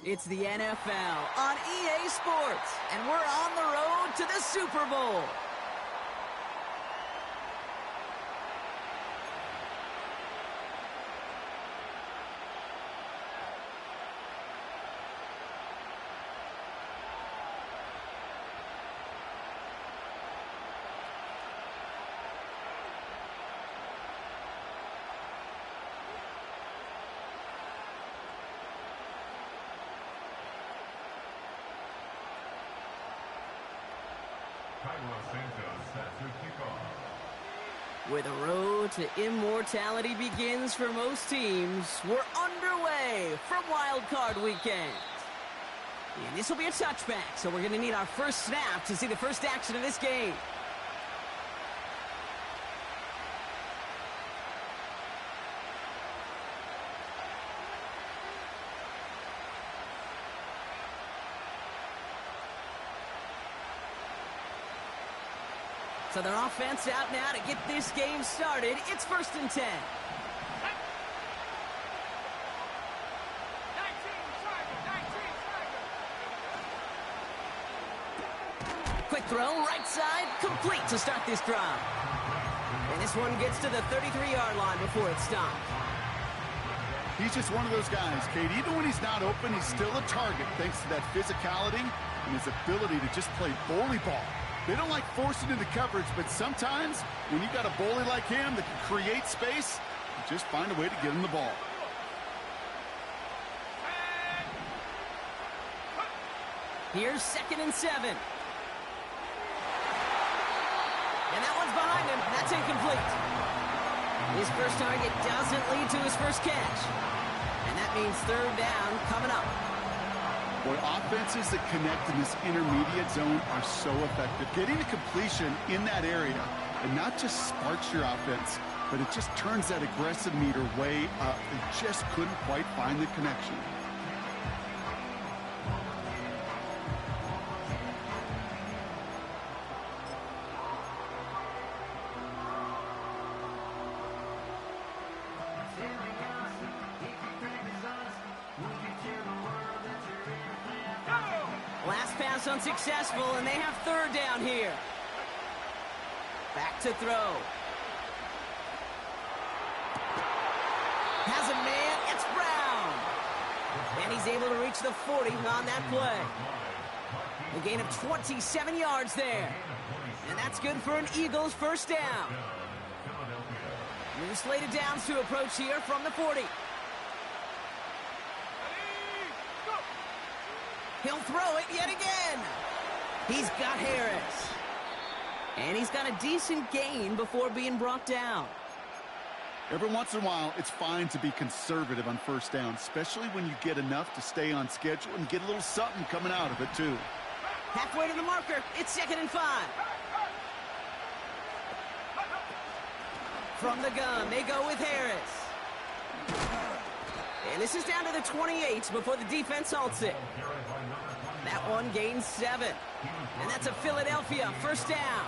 It's the NFL on EA Sports, and we're on the road to the Super Bowl. Where the road to immortality begins for most teams, we're underway from Wildcard weekend. And this will be a touchback, so we're going to need our first snap to see the first action of this game. So their offense out now to get this game started. It's 1st and 10. Quick throw, right side, complete to start this drive. And this one gets to the 33-yard line before it's stopped. He's just one of those guys, Kate. Even when he's not open, he's still a target thanks to that physicality and his ability to just play bully ball. They don't like forcing into coverage, but sometimes when you got a bully like him that can create space, you just find a way to get him the ball. Here's 2nd and 7. And that one's behind him. That's incomplete. His first target doesn't lead to his first catch. And that means 3rd down coming up. Boy, offenses that connect in this intermediate zone are so effective. Getting the completion in that area, and not just sparks your offense, but it just turns that aggressive meter way up. They just couldn't quite find the connection. Last pass unsuccessful, and they have 3rd down here. Back to throw. Has a man, it's Brown. And he's able to reach the 40 on that play. A gain of 27 yards there. And that's good for an Eagles 1st down. New slated downs to approach here from the 40. He'll throw it yet again. He's got Harris. And he's got a decent gain before being brought down. Every once in a while, it's fine to be conservative on 1st down, especially when you get enough to stay on schedule and get a little something coming out of it, too. Halfway to the marker, it's 2nd and 5. From the gun, they go with Harris. And this is down to the 28 before the defense halts it. That one gains 7. And that's a Philadelphia 1st down.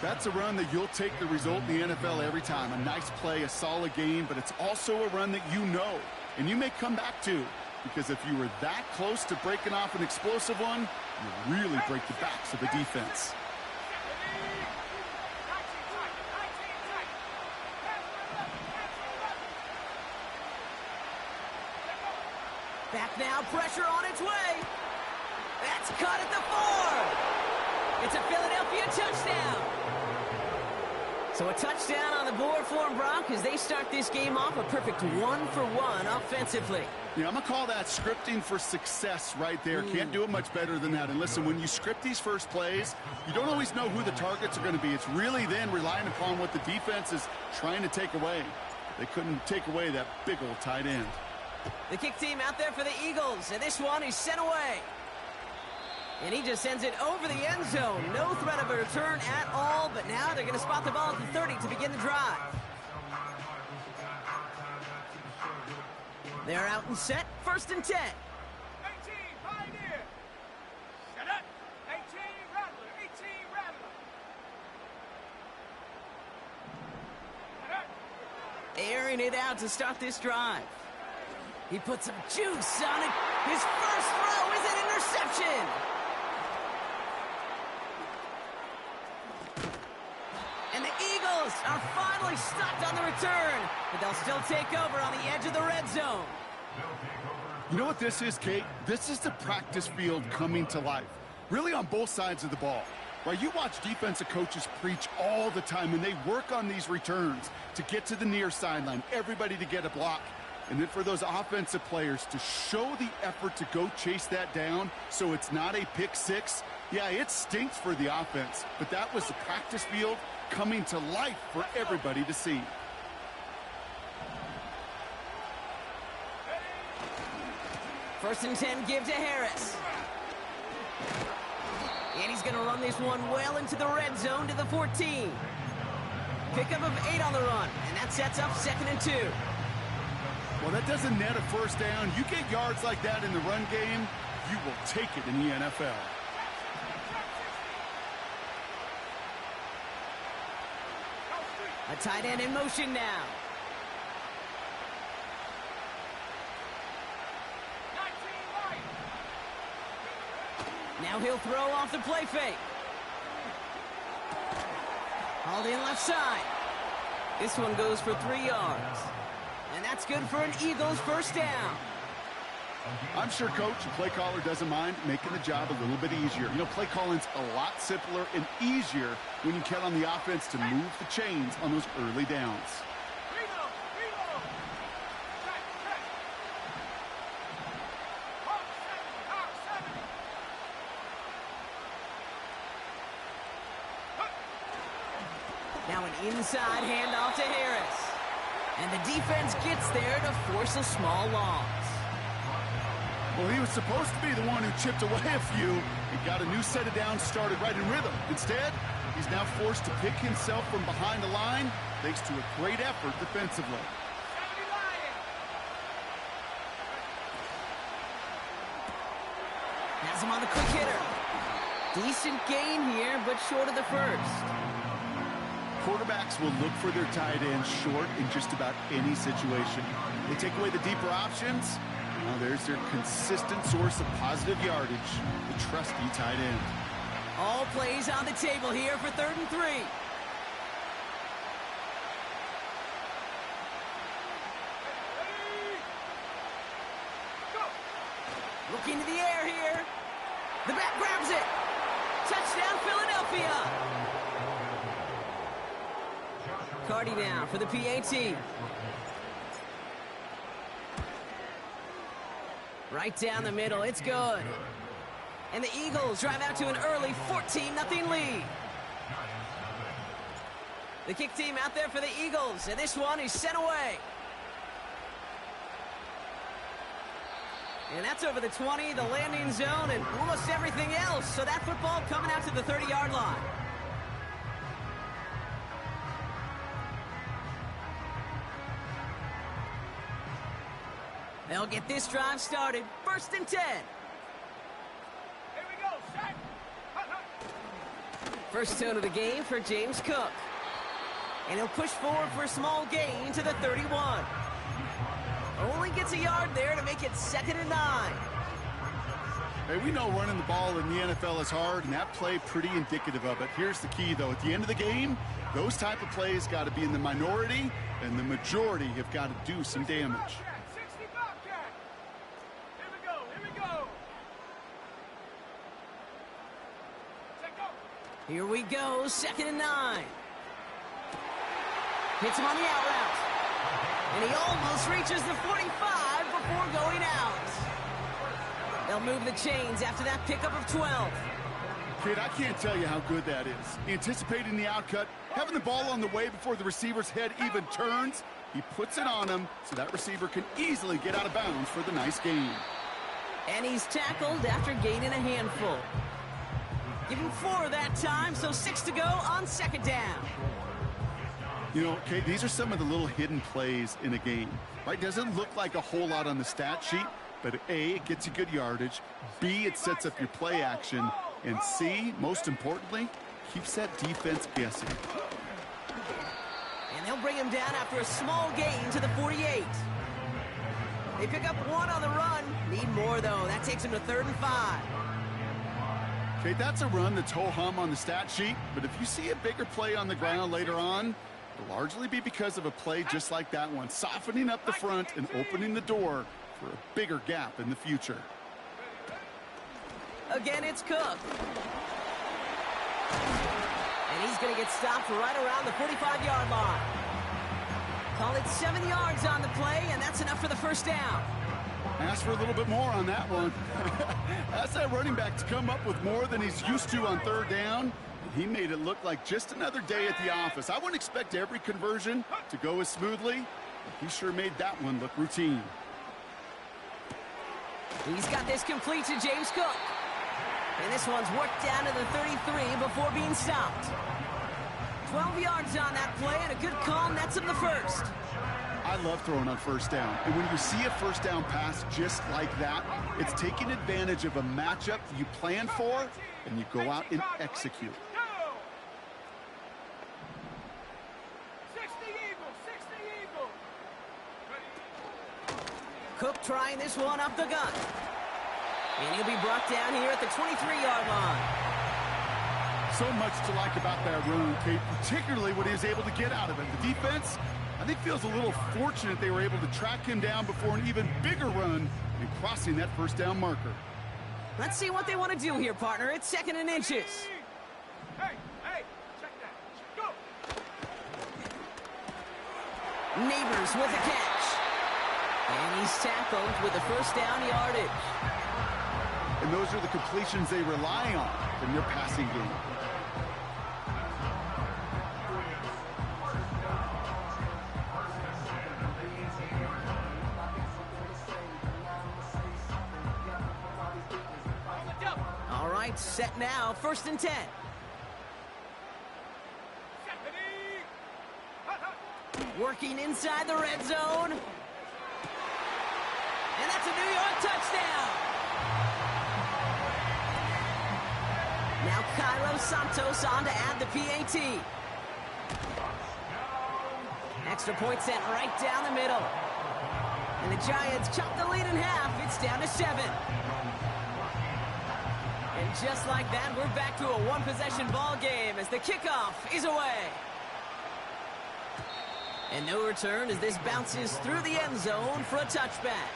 That's a run that you'll take the result in the NFL every time. A nice play, a solid game, but it's also a run that you know, and you may come back to. Because if you were that close to breaking off an explosive one, you really break the backs of the defense. Back now, pressure on its way. That's caught at the 4. It's a Philadelphia touchdown. So a touchdown on the board for them, Brock, as they start this game off a perfect 1-for-1 offensively. Yeah, I'm going to call that scripting for success right there. Can't do it much better than that. And listen, when you script these first plays, you don't always know who the targets are going to be. It's really then relying upon what the defense is trying to take away. They couldn't take away that big old tight end. The kick team out there for the Eagles, and this one is sent away. And he just sends it over the end zone. No threat of a return at all, but now they're going to spot the ball at the 30 to begin the drive. They're out and set, 1st and 10. 18, Pioneer. Set up. 18, Rattler. 18, Rattler. Airing it out to start this drive. He puts some juice on it. His first throw is an interception. And the Eagles are finally stopped on the return, but they'll still take over on the edge of the red zone. You know what this is, Kate? This is the practice field coming to life, really on both sides of the ball. Right, you watch defensive coaches preach all the time, and they work on these returns to get to the near sideline, everybody to get a block. And then for those offensive players to show the effort to go chase that down so it's not a pick six. Yeah, it stinks for the offense, but that was the practice field coming to life for everybody to see. First and 10, give to Harris. And he's going to run this one well into the red zone to the 14. Pickup of 8 on the run, and that sets up 2nd and 2. Well, that doesn't net a first down. You get yards like that in the run game, you will take it in the NFL. A tight end in motion now. Now he'll throw off the play fake. Hauled in left side. This one goes for 3 yards. And that's good for an Eagles first down. I'm sure coach and play caller doesn't mind making the job a little bit easier. You know, play calling's a lot simpler and easier when you count on the offense to move the chains on those early downs. Now an inside handoff to Harris. And the defense gets there to force a small loss. Well, he was supposed to be the one who chipped away a few and got a new set of downs started right in rhythm. Instead, he's now forced to pick himself from behind the line thanks to a great effort defensively. Has him on the quick hitter. Decent gain here, but short of the first. Quarterbacks will look for their tight ends short in just about any situation. They take away the deeper options. Now there's their consistent source of positive yardage, the trusty tight end. All plays on the table here for 3rd and 3. Looking to the air here. The back grabs it. Touchdown, Philadelphia. Cardi now for the PAT. Right down the middle, it's good. And the Eagles drive out to an early 14-0 lead. The kick team out there for the Eagles, and this one is sent away. And that's over the 20, the landing zone, and almost everything else. So that football coming out to the 30-yard line. They'll get this drive started. 1st and 10. Here we go, set. First tone of the game for James Cook. And he'll push forward for a small gain to the 31. Only gets a yard there to make it 2nd and 9. Hey, we know running the ball in the NFL is hard, and that play pretty indicative of it. Here's the key, though. At the end of the game, those type of plays got to be in the minority, and the majority have got to do some damage. Here we go, 2nd and 9. Hits him on the out route. And he almost reaches the 45 before going out. They'll move the chains after that pickup of 12. Kid, I can't tell you how good that is. Anticipating the outcut, having the ball on the way before the receiver's head even turns, he puts it on him so that receiver can easily get out of bounds for the nice gain. And he's tackled after gaining a handful. Give him 4 that time, so 6 to go on 2nd down. You know, Kate, these are some of the little hidden plays in a game, right? Doesn't look like a whole lot on the stat sheet, but A, it gets you good yardage, B, it sets up your play action, and C, most importantly, keeps that defense guessing. And they'll bring him down after a small gain to the 48. They pick up 1 on the run. Need more, though. That takes them to 3rd and 5. Okay, that's a run that's ho-hum on the stat sheet, but if you see a bigger play on the ground later on, it'll largely be because of a play just like that one, softening up the front and opening the door for a bigger gap in the future. Again, it's Cook. And he's going to get stopped right around the 45-yard line. Call it 7 yards on the play, and that's enough for the first down. Ask for a little bit more on that one. That's that running back to come up with more than he's used to on 3rd down. He made it look like just another day at the office. I wouldn't expect every conversion to go as smoothly, but he sure made that one look routine. He's got this complete to James Cook. And this one's worked down to the 33 before being stopped. 12 yards on that play, and a good call nets him the first. I love throwing on 1st down. And when you see a 1st down pass just like that, it's taking advantage of a matchup you plan for, and you go out and execute. 60 Eagles. Cook trying this one up the gut. And he'll be brought down here at the 23-yard line. So much to like about that run, Kate, particularly what he was able to get out of it. The defense, I think, feels a little fortunate they were able to track him down before an even bigger run and crossing that 1st down marker. Let's see what they want to do here, partner. It's 2nd and inches. Hey, check that. Go. Neighbors with a catch. And he's tackled with the 1st down yardage. And those are the completions they rely on in their passing game. All right, set now, 1st and 10. Working inside the red zone. And that's a New York touchdown. Now Kylo Santos on to add the PAT. Extra point sent right down the middle. And the Giants chop the lead in half. It's down to 7. And just like that, we're back to a one-possession ball game as the kickoff is away. And no return as this bounces through the end zone for a touchback.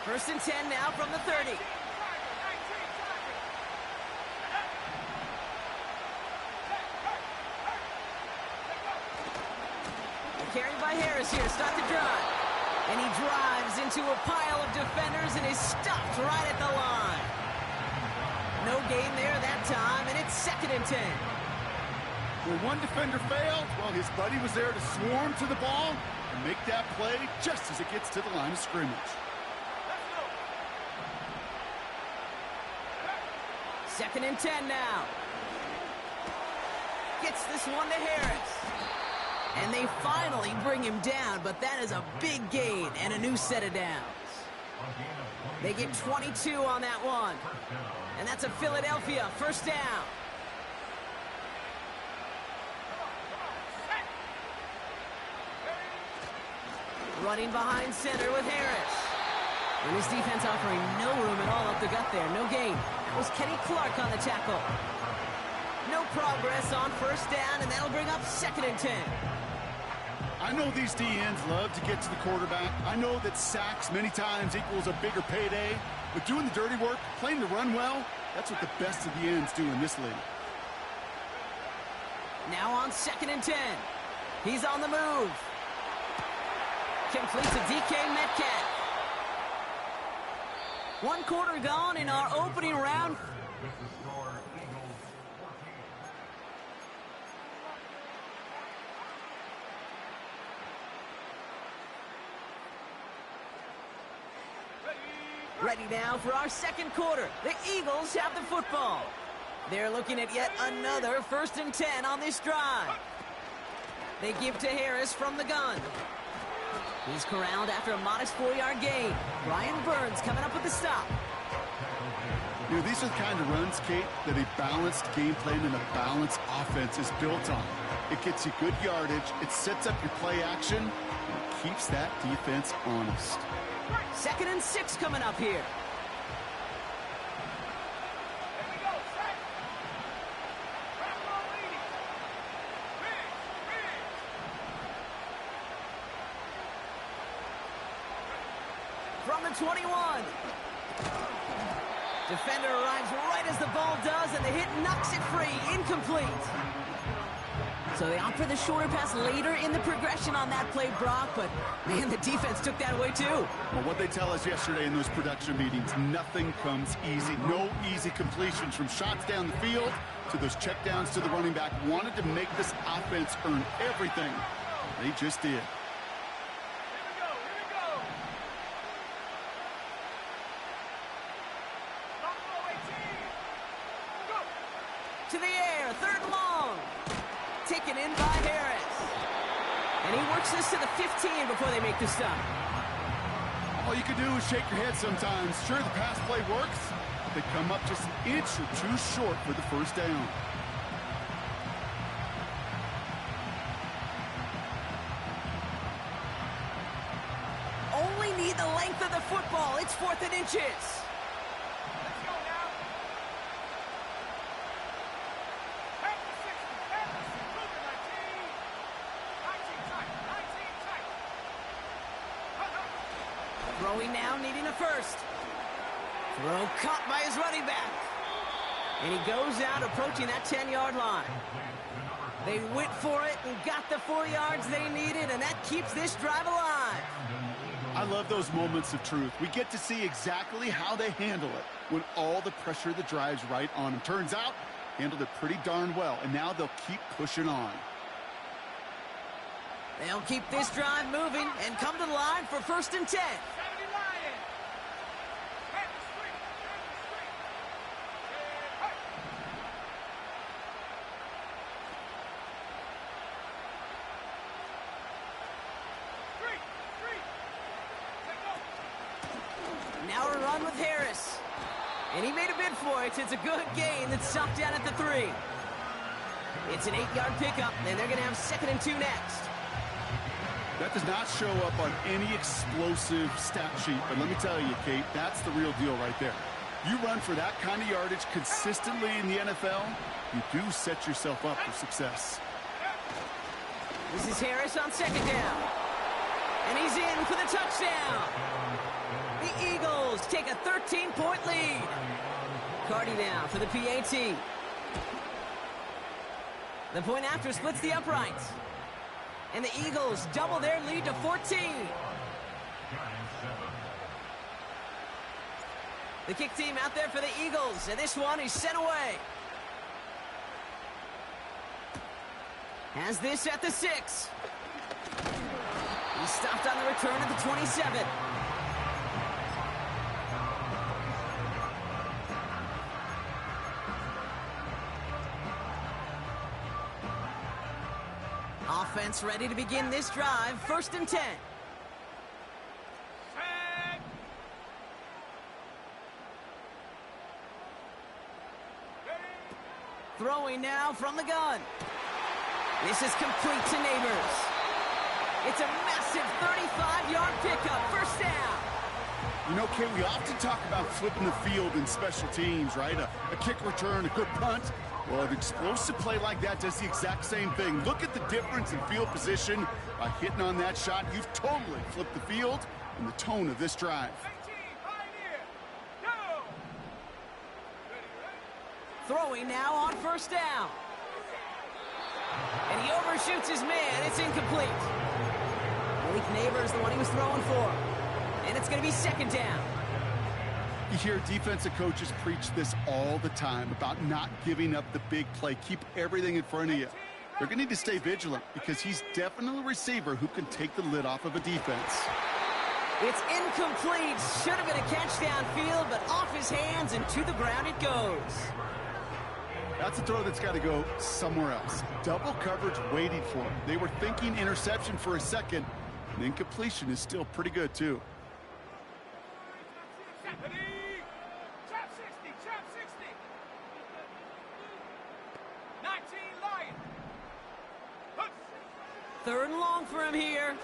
First and 10 now from the 30. Carried by Harris here to start the drive. And he drives into a pile of defenders and is stopped right at the line. No gain there that time, and it's 2nd and 10. When one defender failed, well, his buddy was there to swarm to the ball and make that play just as it gets to the line of scrimmage. 2nd and 10 now. Gets this one to Harris. And they finally bring him down, but that is a big gain and a new set of downs. They get 22 on that one. And that's a Philadelphia 1st down. Running behind center with Harris. And his defense offering no room at all up the gut there. No gain. That was Kenny Clark on the tackle. No progress on 1st down, and that'll bring up 2nd and 10. I know these DNs love to get to the quarterback. I know that sacks many times equals a bigger payday. But doing the dirty work, playing the run well, that's what the best of the ends do in this league. Now on 2nd and 10. He's on the move. Complete to DK Metcalf. 1 quarter gone in our opening round. Ready now for our 2nd quarter. The Eagles have the football. They're looking at yet another 1st and 10 on this drive. They give to Harris from the gun. He's corralled after a modest 4-yard gain. Brian Burns coming up with the stop. You know, these are the kind of runs, Kate, that a balanced game plan and a balanced offense is built on. It gets you good yardage, it sets up your play action, and it keeps that defense honest. 2nd and 6 coming up here. From the 21. Defender arrives right as the ball does, and the hit knocks it free. Incomplete. So they opt for the shorter pass later in the progression on that play, Brock, but, man, the defense took that away, too. Well, what they tell us yesterday in those production meetings, nothing comes easy. No easy completions from shots down the field to those checkdowns to the running back. Wanted to make this offense earn everything. They just did. To the air, 3rd and long. Taken in by Harris. And he works this to the 15 before they make the stop. All you can do is shake your head sometimes. Sure, the pass play works. They come up just an inch or two short for the first down. Only need the length of the football. It's 4th and inches. Throwing now, needing a first. Throw caught by his running back. And he goes out approaching that 10-yard line. They went for it and got the 4 yards they needed, and that keeps this drive alive. I love those moments of truth. We get to see exactly how they handle it when all the pressure of the drive's right on them. Turns out, handled it pretty darn well, and now they'll keep pushing on. They'll keep this drive moving and come to the line for 1st and 10. Now a run with Harris. And he made a bid for it. It's a good gain that's stopped down at the 3. It's an 8-yard pickup, and they're going to have 2nd and 2 next. That does not show up on any explosive stat sheet, but let me tell you, Kate, that's the real deal right there. You run for that kind of yardage consistently in the NFL, you do set yourself up for success. This is Harris on 2nd down. And he's in for the touchdown. The Eagles take a 13-point lead. Cardi now for the PAT. The point after splits the uprights. And the Eagles double their lead to 14. The kick team out there for the Eagles, and this one is sent away. Has this at the 6. He stopped on the return at the 27. Offense ready to begin this drive. 1st and 10. Throwing now from the gun. This is complete to Neighbors. It's a massive 35-yard pickup. 1st down. You know, Kate, we often talk about flipping the field in special teams, right? A kick return, a good punt. Well, an explosive play like that does the exact same thing. Look at the difference in field position. By hitting on that shot, you've totally flipped the field and the tone of this drive. Throwing now on 1st down. And he overshoots his man. It's incomplete. Malik Neighbors, the one he was throwing for. And it's going to be 2nd down. You hear defensive coaches preach this all the time about not giving up the big play. Keep everything in front of you. They're going to need to stay vigilant because he's definitely a receiver who can take the lid off of a defense. It's incomplete. Should have been a catch downfield, but off his hands and to the ground it goes. That's a throw that's got to go somewhere else. Double coverage waiting for him. They were thinking interception for a second, and incompletion is still pretty good, too. Chop 60, chop 3rd and long for him here.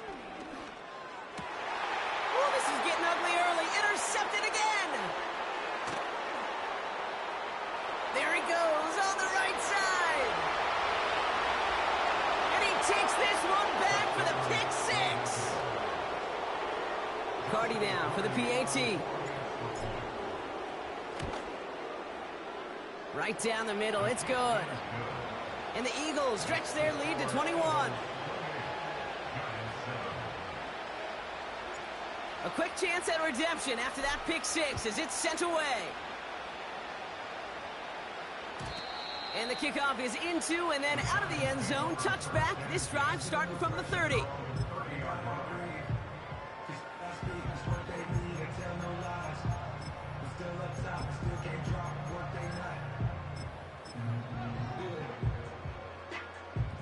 Oh, this is getting ugly early. Intercepted again. There he goes on the right side. And he takes this one back for the pick 6. Cardi down for the PAT. Right down the middle. It's good. And the Eagles stretch their lead to 21. A quick chance at redemption after that pick 6 as it's sent away. And the kickoff is into and then out of the end zone. Touchback. This drive starting from the 30.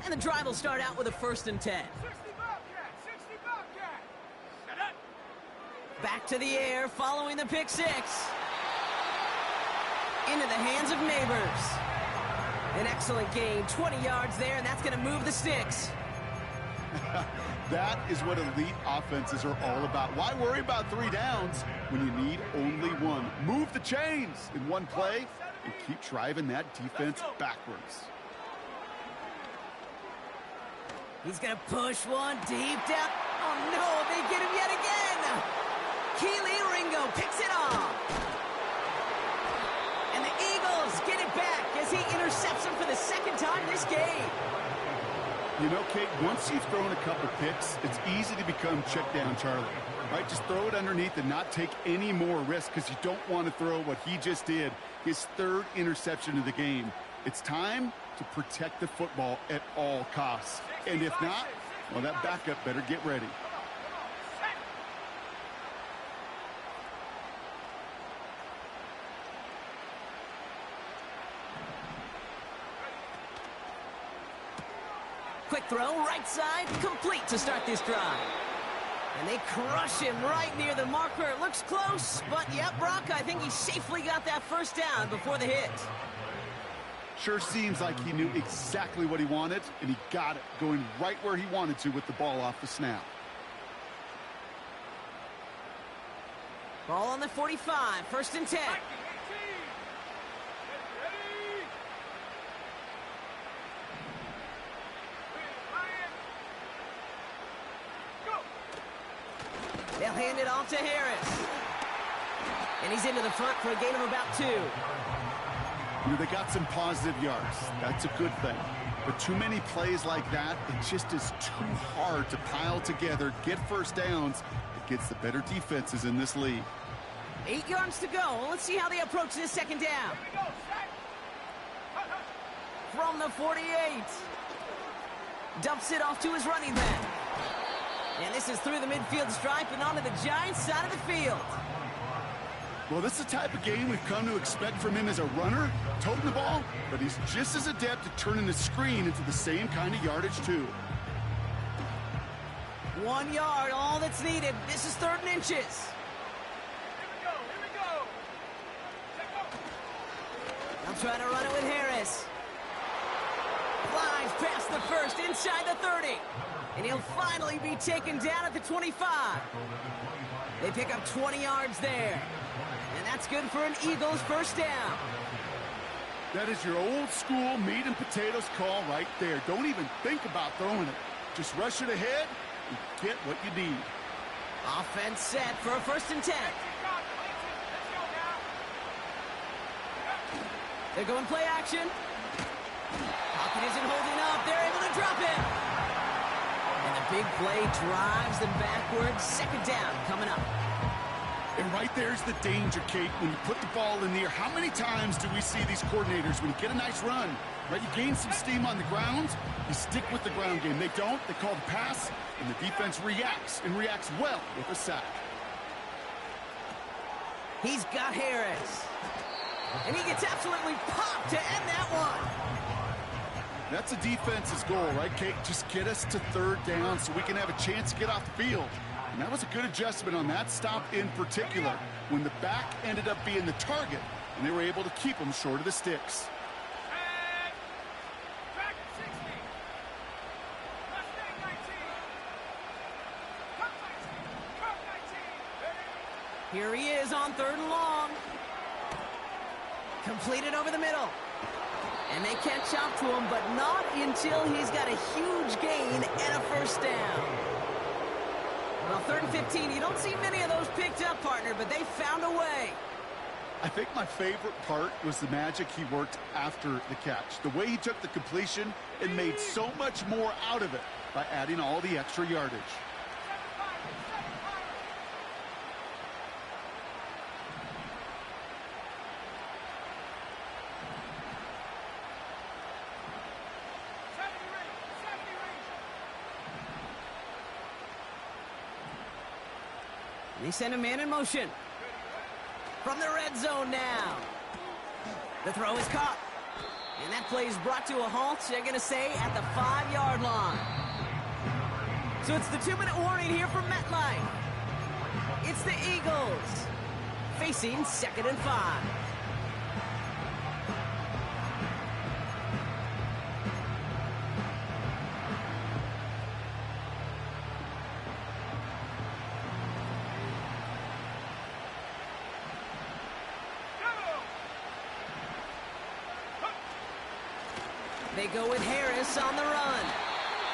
And the drive will start out with a 1st and 10. 60 Bobcat, 60 Bobcat. Set up. Back to the air following the pick 6. Into the hands of Neighbors. An excellent gain, 20 yards there, and that's going to move the sticks. That is what elite offenses are all about. Why worry about 3 downs when you need only 1? Move the chains in one play and keep driving that defense backwards. He's going to push one deep down. Oh, no, they get him yet again. Keely Ringo picks it off. And the Eagles get it back as he intercepts him for the 2nd time this game. You know, Kate, once you've thrown a couple picks, it's easy to become check down Charlie, right? Just throw it underneath and not take any more risk because you don't want to throw what he just did, his 3rd interception of the game. It's time to protect the football at all costs. And if not, well, that backup better get ready. Quick throw, right side, complete to start this drive. And they crush him right near the marker. It looks close, but yep, Brock, I think he safely got that 1st down before the hit. Sure seems like he knew exactly what he wanted, and he got it, going right where he wanted to with the ball off the snap. Ball on the 45, 1st and 10. They'll hand it off to Harris. And he's into the front for a gain of about 2. You know, they got some positive yards. That's a good thing. But too many plays like that, it just is too hard to pile together, get 1st downs. It gets the better defenses in this league. 8 yards to go. Let's see how they approach this 2nd down. From the 48. Dumps it off to his running back. And this is through the midfield stripe and onto the Giants' side of the field. Well, this is the type of game we've come to expect from him as a runner, toting the ball, but he's just as adept at turning the screen into the same kind of yardage, too. 1 yard, all that's needed. This is 3rd and inches. Here we go. They'll try to run it with Harris. Flies past the 1st, inside the 30. And he'll finally be taken down at the 25. They pick up 20 yards there. And that's good for an Eagles 1st down. That is your old school meat and potatoes call right there. Don't even think about throwing it. Just rush it ahead and get what you need. Offense set for a 1st and 10. They're going play action. Pocket isn't holding up. They're able to drop it. And the big play drives them backwards. 2nd down coming up. And right there's the danger, Kate. When you put the ball in the air, how many times do we see these coordinators, when you get a nice run, right, you gain some steam on the ground, you stick with the ground game. They don't, they call the pass, and the defense reacts, and reacts well with a sack. He's got Harris. And he gets absolutely popped to end that one. That's a defense's goal, right, Kate? Just get us to 3rd down so we can have a chance to get off the field. And that was a good adjustment on that stop in particular, when the back ended up being the target, and they were able to keep him short of the sticks. And track 60. Mustang 19. Here he is on 3rd and long. Completed over the middle. And they catch up to him, but not until he's got a huge gain and a 1st down. Well, 3rd and 15, you don't see many of those picked up, partner, but they found a way. I think my favorite part was the magic he worked after the catch. The way he took the completion and made so much more out of it by adding all the extra yardage. They send a man in motion. From the red zone now. The throw is caught. And that play is brought to a halt, they're going to say, at the 5-yard line. So it's the 2-minute warning here from MetLife. It's the Eagles facing 2nd and 5. They go with Harris on the run.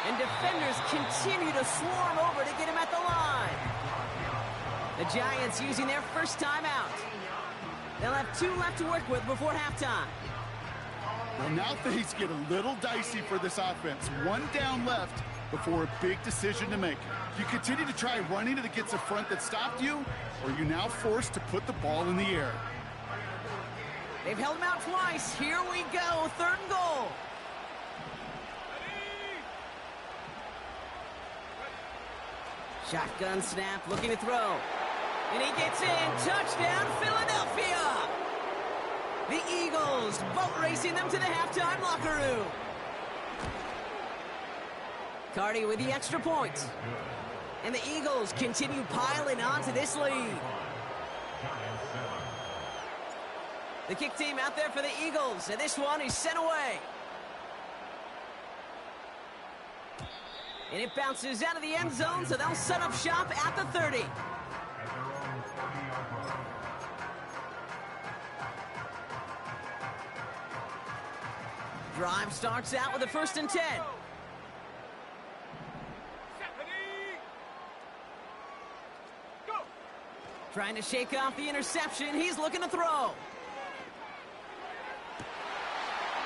And defenders continue to swarm over to get him at the line. The Giants using their first timeout. They'll have 2 left to work with before halftime. Well, now things get a little dicey for this offense. 1 down left before a big decision to make. You continue to try running it against a front that stopped you, or are you now forced to put the ball in the air? They've held him out twice. Here we go, 3rd and goal. Shotgun snap, looking to throw. And he gets in. Touchdown, Philadelphia! The Eagles boat racing them to the halftime locker room. Cardi with the extra point. And the Eagles continue piling on to this lead. The kick team out there for the Eagles, and this one is sent away. And it bounces out of the end zone, so they'll set up shop at the 30. Drive starts out with a 1st and 10. Trying to shake off the interception. He's looking to throw.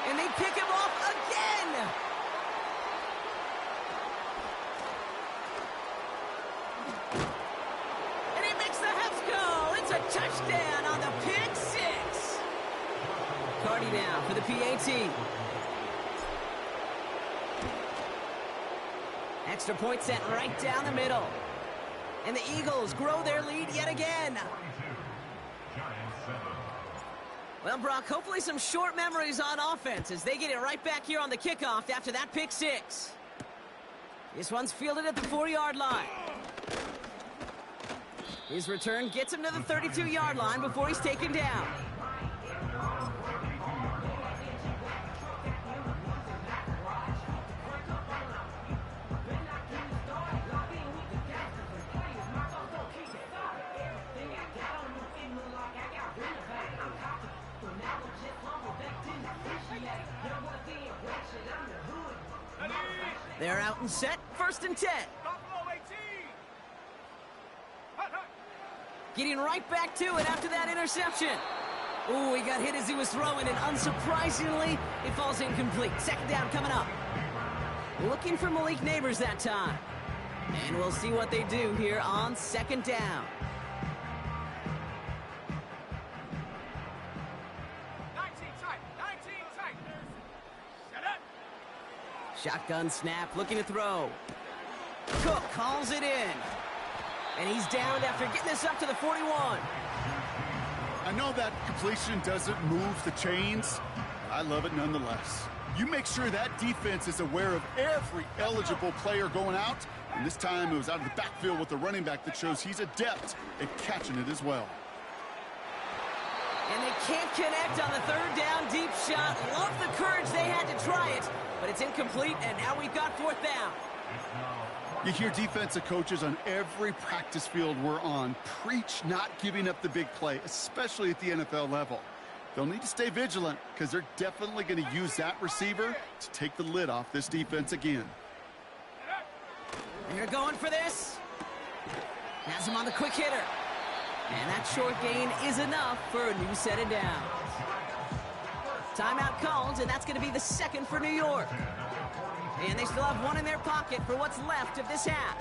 And they pick him off again. And he makes the Hefsko. It's a touchdown on the pick 6. Cardi now for the PAT. Extra point set right down the middle. And the Eagles grow their lead yet again. Well, Brock, hopefully some short memories on offense as they get it right back here on the kickoff after that pick 6. This one's fielded at the 4-yard line. His return gets him to the 32-yard line before he's taken down. They're out and set, 1st and 10. Getting right back to it after that interception. Ooh, he got hit as he was throwing, and unsurprisingly, it falls incomplete. 2nd down coming up. Looking for Malik Neighbors that time. And we'll see what they do here on 2nd down. Shotgun snap, looking to throw. Cook calls it in. And he's downed after getting this up to the 41. I know that completion doesn't move the chains. I love it nonetheless. You make sure that defense is aware of every eligible player going out. And this time it was out of the backfield with the running back that shows he's adept at catching it as well. And they can't connect on the 3rd down deep shot. Love the courage they had to try it. But it's incomplete, and now we've got 4th down. You hear defensive coaches on every practice field we're on preach not giving up the big play, especially at the NFL level. They'll need to stay vigilant because they're definitely going to use that receiver to take the lid off this defense again. They're going for this. Has him on the quick hitter. And that short gain is enough for a new set of downs. Timeout called, and that's going to be the second for New York. And they still have one in their pocket for what's left of this half.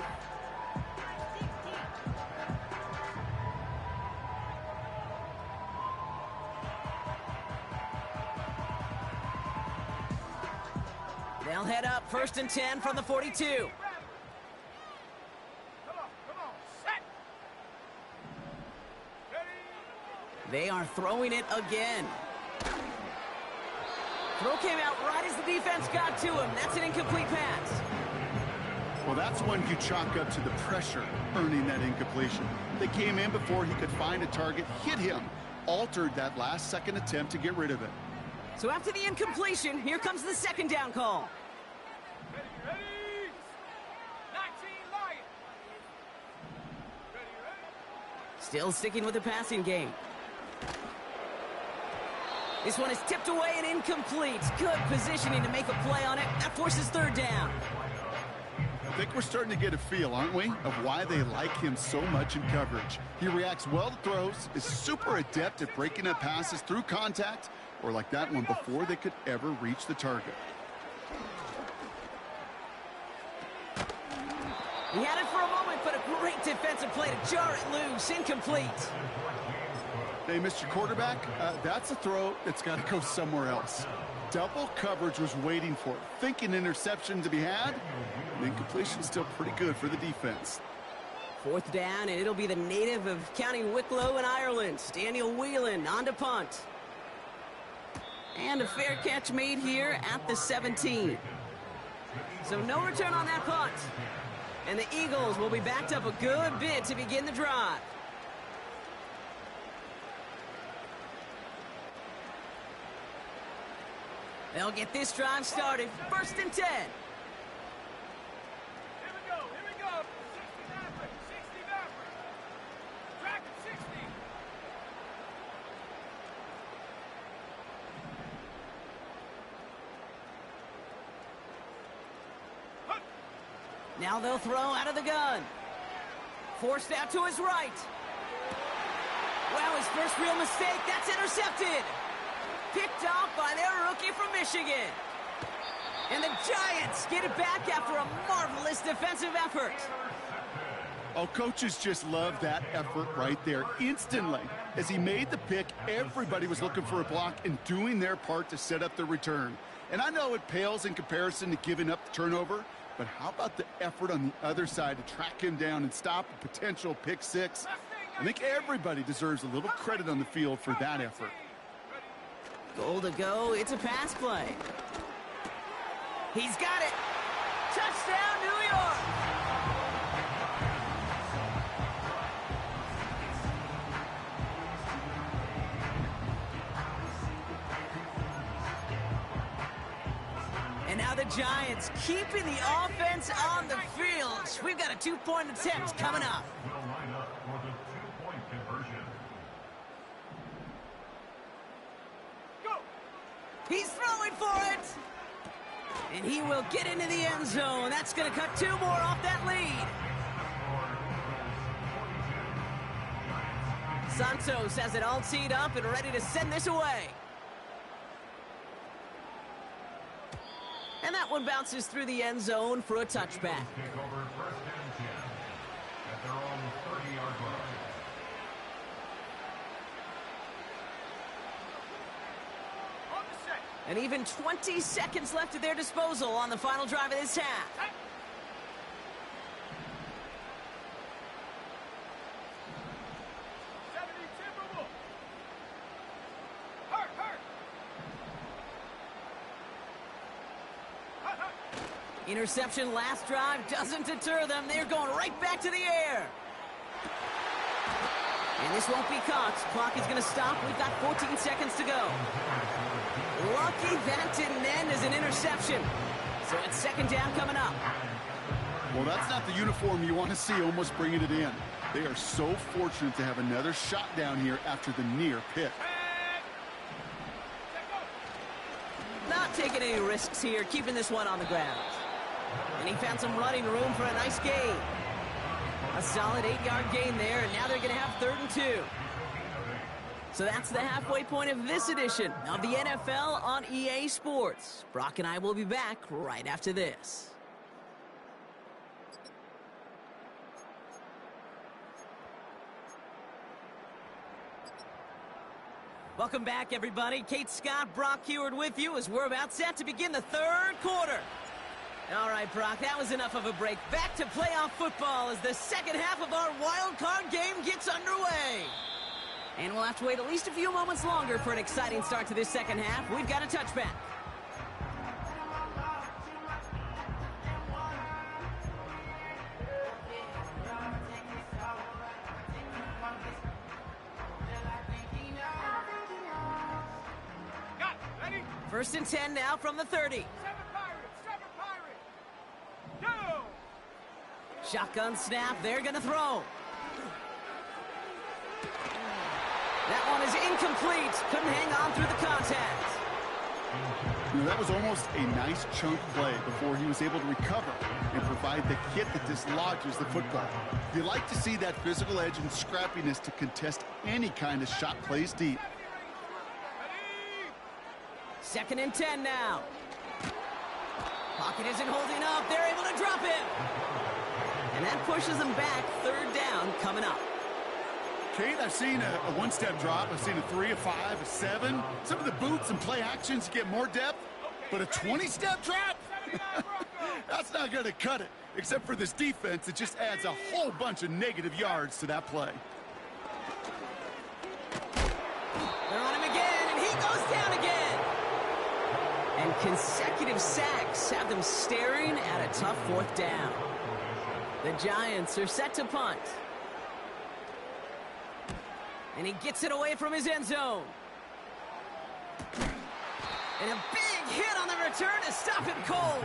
They'll head up 1st and 10 from the 42. Come on, set. Ready. They are throwing it again. Throw came out right as the defense got to him. That's an incomplete pass. Well, that's one you chalk up to the pressure earning that incompletion. They came in before he could find a target, hit him, altered that last-second attempt to get rid of it. So after the incompletion, here comes the second down call. Ready. 19 Lions. Ready. Still sticking with the passing game. This one is tipped away and incomplete. Good positioning to make a play on it. That forces third down. I think we're starting to get a feel, aren't we, of why they like him so much in coverage. He reacts well to throws, is super adept at breaking up passes through contact, or like that one before they could ever reach the target. He had it for a moment, but a great defensive play to jar it loose. Incomplete. Hey, Mr. Quarterback, that's a throw that's got to go somewhere else. Double coverage was waiting for it, thinking interception to be had. And incompletion still pretty good for the defense. 4th down, and it'll be the native of County Wicklow in Ireland, Daniel Whelan, on to punt. And a fair catch made here at the 17. So no return on that punt. And the Eagles will be backed up a good bit to begin the drive. They'll get this drive started. 1st and 10. Here we go. 60 backwards. 60 backwards. Track it 60. Now they'll throw out of the gun. Forced out to his right. Well, his first real mistake. That's intercepted. Picked off by their rookie from Michigan. And the Giants get it back after a marvelous defensive effort. Oh, coaches just love that effort right there. Instantly, as he made the pick, everybody was looking for a block and doing their part to set up the return. And I know it pales in comparison to giving up the turnover, but how about the effort on the other side to track him down and stop a potential pick six? I think everybody deserves a little credit on the field for that effort. Goal to go. It's a pass play. He's got it. Touchdown, New York. And now the Giants keeping the offense on the field. We've got a 2-point attempt coming up. He's throwing for it. And he will get into the end zone. That's going to cut 2 more off that lead. Santos has it all teed up and ready to send this away. And that one bounces through the end zone for a touchback. And even 20 seconds left at their disposal on the final drive of this half. Interception last drive doesn't deter them. They're going right back to the air. And this won't be caught. Clock is going to stop. We've got 14 seconds to go. Lucky that didn't end as an interception. So it's 2nd down coming up. Well, that's not the uniform you want to see almost bringing it in. They are so fortunate to have another shot down here after the near pick. Not taking any risks here, keeping this one on the ground. And he found some running room for a nice gain. A solid 8-yard gain there, and now they're going to have 3rd and 2. So that's the halfway point of this edition of the NFL on EA Sports. Brock and I will be back right after this. Welcome back, everybody. Kate Scott, Brock Heward with you as we're about set to begin the 3rd quarter. All right, Brock, that was enough of a break. Back to playoff football as the second half of our wild card game gets underway. And we'll have to wait at least a few moments longer for an exciting start to this second half. We've got a touchback. Ready? 1st and 10 now from the 30. 7 Pirates. Go! Shotgun snap, they're gonna throw. That one is incomplete. Couldn't hang on through the contact. You know, that was almost a nice chunk play before he was able to recover and provide the hit that dislodges the football. You like to see that physical edge and scrappiness to contest any kind of shot plays deep. 2nd and 10 now. Pocket isn't holding up. They're able to drop him. And that pushes them back. 3rd down coming up. Kate, I've seen a one-step drop. I've seen a 3, a 5, a 7. Some of the boots and play actions get more depth. But a 20-step drop? That's not going to cut it. Except for this defense, it just adds a whole bunch of negative yards to that play. They're on him again, and he goes down again. And consecutive sacks have them staring at a tough 4th down. The Giants are set to punt. And he gets it away from his end zone. And a big hit on the return to stop him cold.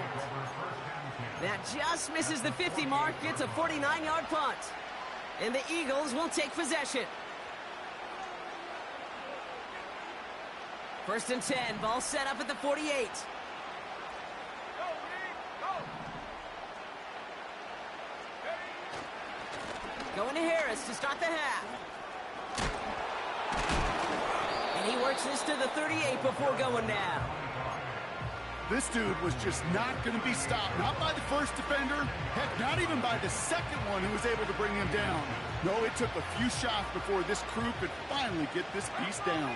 That just misses the 50 mark. It's a 49-yard punt. And the Eagles will take possession. 1st and 10. Ball set up at the 48. Going to Harris to start the half. And he works this to the 38 before going down. This dude was just not going to be stopped. Not by the first defender. Heck, not even by the second one who was able to bring him down. No, it took a few shots before this crew could finally get this beast down.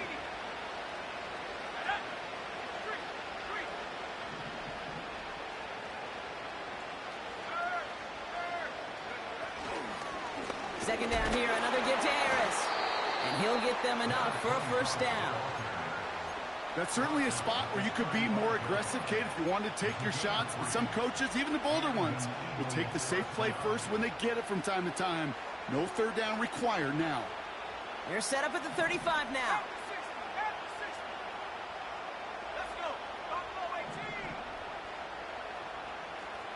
Second down here, another give to Harris. And he'll get them enough for a 1st down. That's certainly a spot where you could be more aggressive, Kate, if you wanted to take your shots. But some coaches, even the bolder ones, will take the safe play first when they get it from time to time. No 3rd down required now. They're set up at the 35 now. Let's go. Buffalo 18.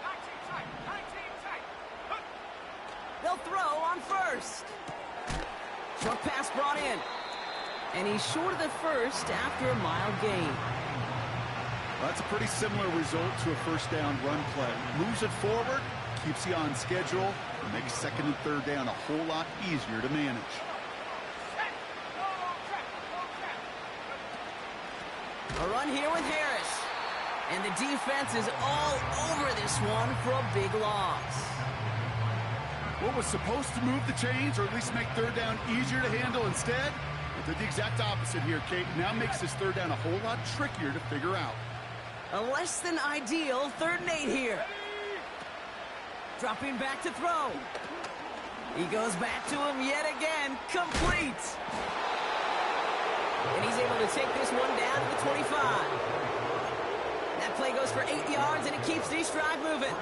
19 tight. 19 tight. They'll throw on 1st. Short pass brought in. And he's short of the 1st after a mild gain. Well, that's a pretty similar result to a 1st down run play. Moves it forward, keeps you on schedule, and makes 2nd and 3rd down a whole lot easier to manage. A run here with Harris. And the defense is all over this one for a big loss. What was supposed to move the chains, or at least make 3rd down easier to handle instead, it did the exact opposite here, Kate. Now makes this 3rd down a whole lot trickier to figure out. A less than ideal 3rd and 8 here. Dropping back to throw. He goes back to him yet again. Complete. And he's able to take this one down to the 25. That play goes for 8 yards, and it keeps this drive moving.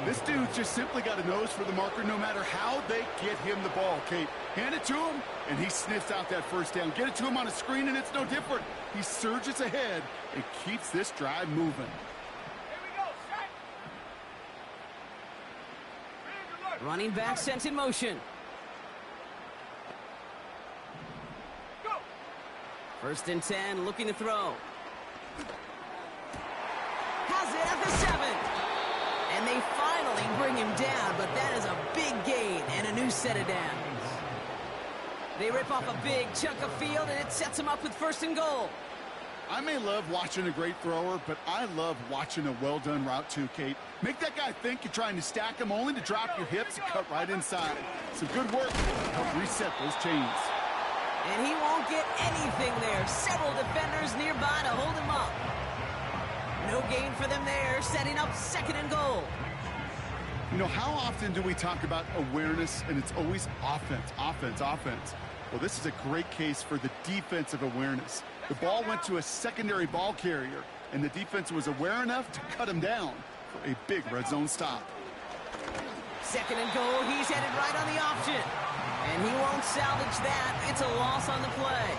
This dude just simply got a nose for the marker no matter how they get him the ball, Kate. Hand it to him, and he sniffs out that 1st down. Get it to him on a screen, and it's no different. He surges ahead and keeps this drive moving. Here we go. Set. Running back sent in motion. Go. 1st and 10, looking to throw. Has it at the 7. And they finally bring him down, but that is a big gain and a new set of downs. They rip off a big chunk of field, and it sets him up with 1st and goal. I may love watching a great thrower, but I love watching a well-done route too, Kate. Make that guy think you're trying to stack him only to drop your hips and cut right inside. Some good work to help reset those chains. And he won't get anything there. Several defenders nearby to hold him up. No gain for them there, setting up 2nd and goal. You know, how often do we talk about awareness, and it's always offense, offense, offense? Well, this is a great case for the defensive awareness. The ball went to a secondary ball carrier, and the defense was aware enough to cut him down for a big red zone stop. 2nd and goal, he's headed right on the option. And he won't salvage that. It's a loss on the play.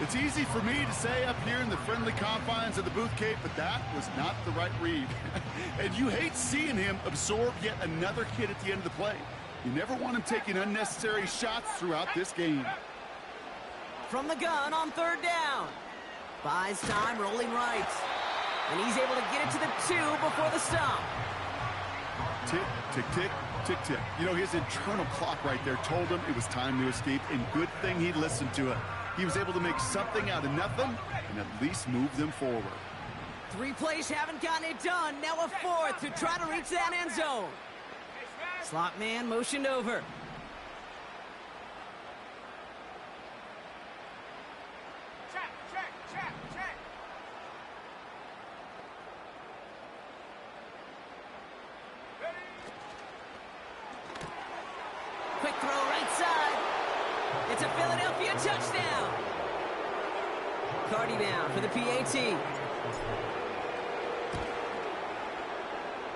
It's easy for me to say up here in the friendly confines of the booth, Kate, but that was not the right read. And you hate seeing him absorb yet another hit at the end of the play. You never want him taking unnecessary shots throughout this game. From the gun on 3rd down. Buys time, rolling right. And he's able to get it to the 2 before the stop. Tick, tick, tick, tick, tick. You know, his internal clock right there told him it was time to escape, and good thing he listened to it. He was able to make something out of nothing and at least move them forward. 3 plays haven't gotten it done. Now a 4th to try to reach that end zone. Slot man motioned over. Check, check, check, check. Ready? Quick throw right side. It's a Philadelphia touchdown. Cardi down for the PAT.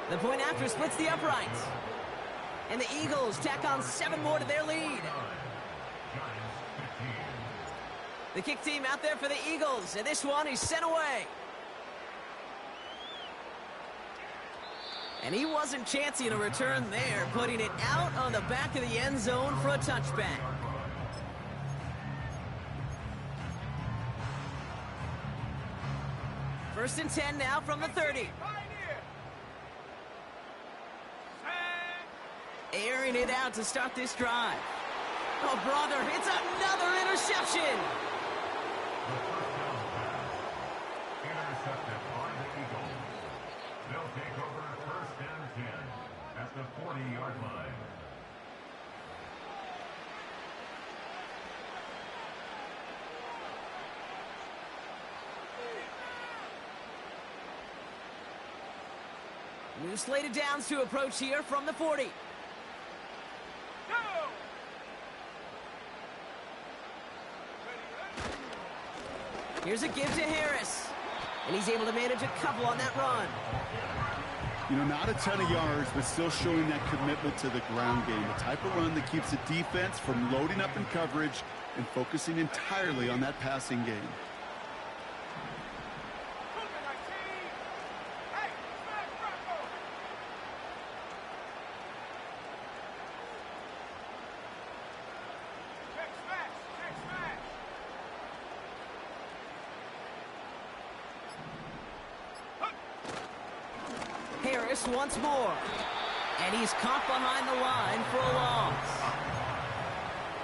The point after splits the uprights. And the Eagles tack on 7 more to their lead. The kick team out there for the Eagles, and this one is sent away. And he wasn't chancing a return there, putting it out on the back of the end zone for a touchback. First and 10 now from the 30. Airing it out to start this drive. Oh, brother, it's another interception. Intercepted by the Eagles. They'll take over 1st and 10 at the 40-yard line. New slated downs to approach here from the 40. Go! Here's a give to Harris. And he's able to manage a couple on that run. You know, not a ton of yards, but still showing that commitment to the ground game. The type of run that keeps the defense from loading up in coverage and focusing entirely on that passing game. Harris once more. And he's caught behind the line for a loss.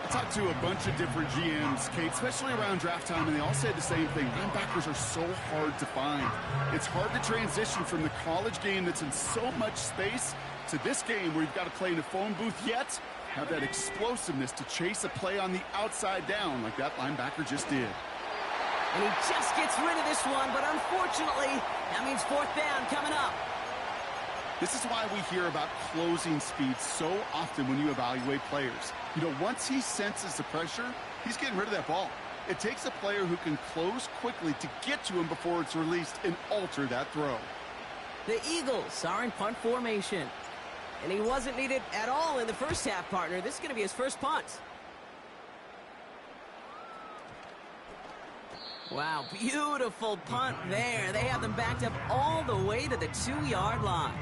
I talked to a bunch of different GMs, Kate, especially around draft time, and they all say the same thing. Linebackers are so hard to find. It's hard to transition from the college game that's in so much space to this game where you've got to play in a phone booth, yet have that explosiveness to chase a play on the outside down like that linebacker just did. And he just gets rid of this one, but unfortunately, that means 4th down coming up. This is why we hear about closing speed so often when you evaluate players. You know, once he senses the pressure, he's getting rid of that ball. It takes a player who can close quickly to get to him before it's released and alter that throw. The Eagles are in punt formation. And he wasn't needed at all in the first half, partner. This is going to be his first punt. Wow, beautiful punt there. They have them backed up all the way to the 2-yard line.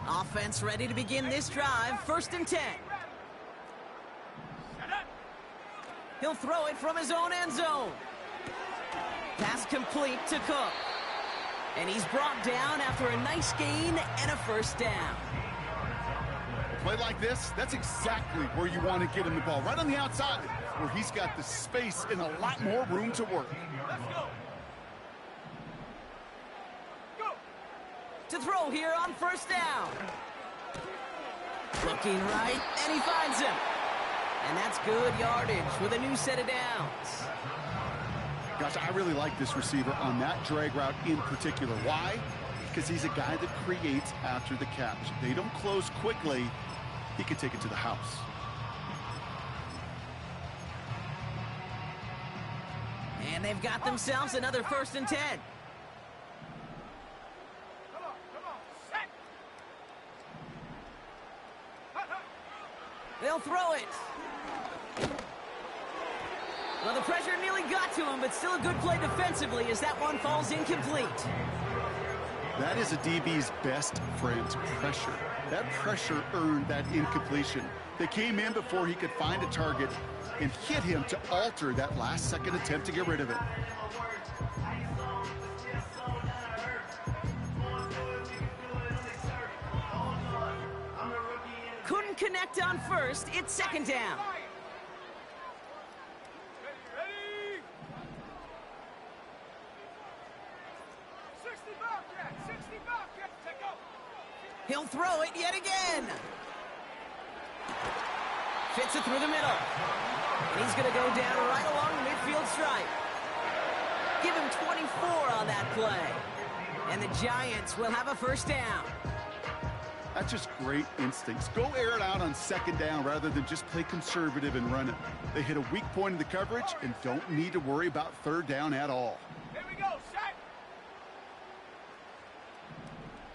Offense ready to begin this drive. 1st and 10. He'll throw it from his own end zone. Pass complete to Cook. And he's brought down after a nice gain and a 1st down. A play like this, that's exactly where you want to get him the ball. Right on the outside, where he's got the space and a lot more room to work. Let's go. Go. To throw here on 1st down. Looking right, and he finds him. And that's good yardage with a new set of downs. Gosh, I really like this receiver on that drag route in particular. Why? Because he's a guy that creates after the catch. They don't close quickly. He can take it to the house. And they've got themselves another 1st and 10. Come on. Set. They'll throw it. Well, the pressure nearly got to him, but still a good play defensively as that one falls incomplete. That is a DB's best friend, pressure. That pressure earned that incompletion. They came in before he could find a target and hit him to alter that last-second attempt to get rid of it. Couldn't connect on 1st. It's 2nd down. Ready? 60 Bobcat. 60 Bobcat. Take go. He'll throw it yet again. Fits it through the middle. And he's going to go down right along the midfield stripe. Give him 24 on that play. And the Giants will have a 1st down. That's just great instincts. Go air it out on 2nd down rather than just play conservative and run it. They hit a weak point in the coverage and don't need to worry about 3rd down at all. Here we go. Set.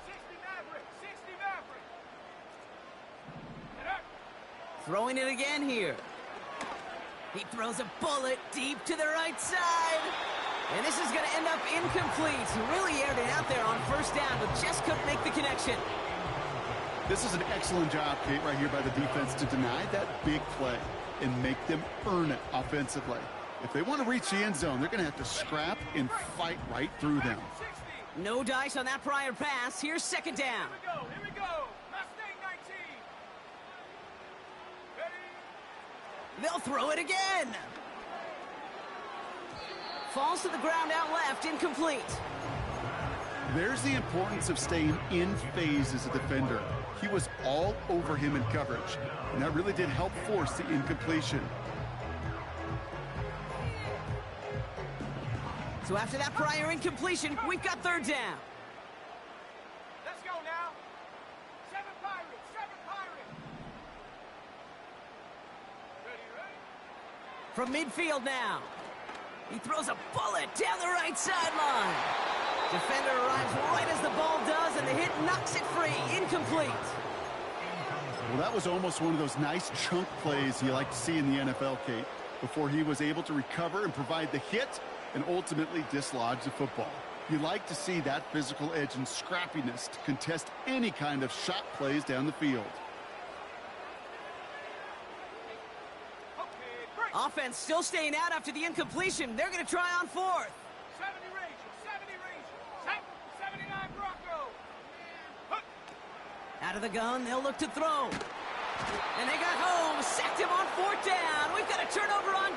60 Maverick. 60 Maverick. Get up. Throwing it again here. He throws a bullet deep to the right side. And this is going to end up incomplete. He really aired it out there on 1st down, but just couldn't make the connection. This is an excellent job, Kate, right here by the defense to deny that big play and make them earn it offensively. If they want to reach the end zone, they're going to have to scrap and fight right through them. 60. No dice on that prior pass. Here's 2nd down. Here we go. Mustang 19. Ready? They'll throw it again. Falls to the ground out left, incomplete. There's the importance of staying in phase as a defender. He was all over him in coverage, and that really did help force the incompletion. So after that prior incompletion, we've got 3rd down. Let's go now. 7 Pirates. 7 Pirates. Ready? From midfield now. He throws a bullet down the right sideline. Defender arrives right as the ball does, and the hit knocks it free. Incomplete. Well, that was almost one of those nice chunk plays you like to see in the NFL, Kate, before he was able to recover and provide the hit and ultimately dislodge the football. You like to see that physical edge and scrappiness to contest any kind of shot plays down the field. Okay, great. Offense still staying out after the incompletion. They're going to try on 4th. 70 Rangers. 70 Rangers. 79 Broncos. Hook. Out of the gun, they'll look to throw. And they got home. Sacked him on 4th down. We've got a turnover on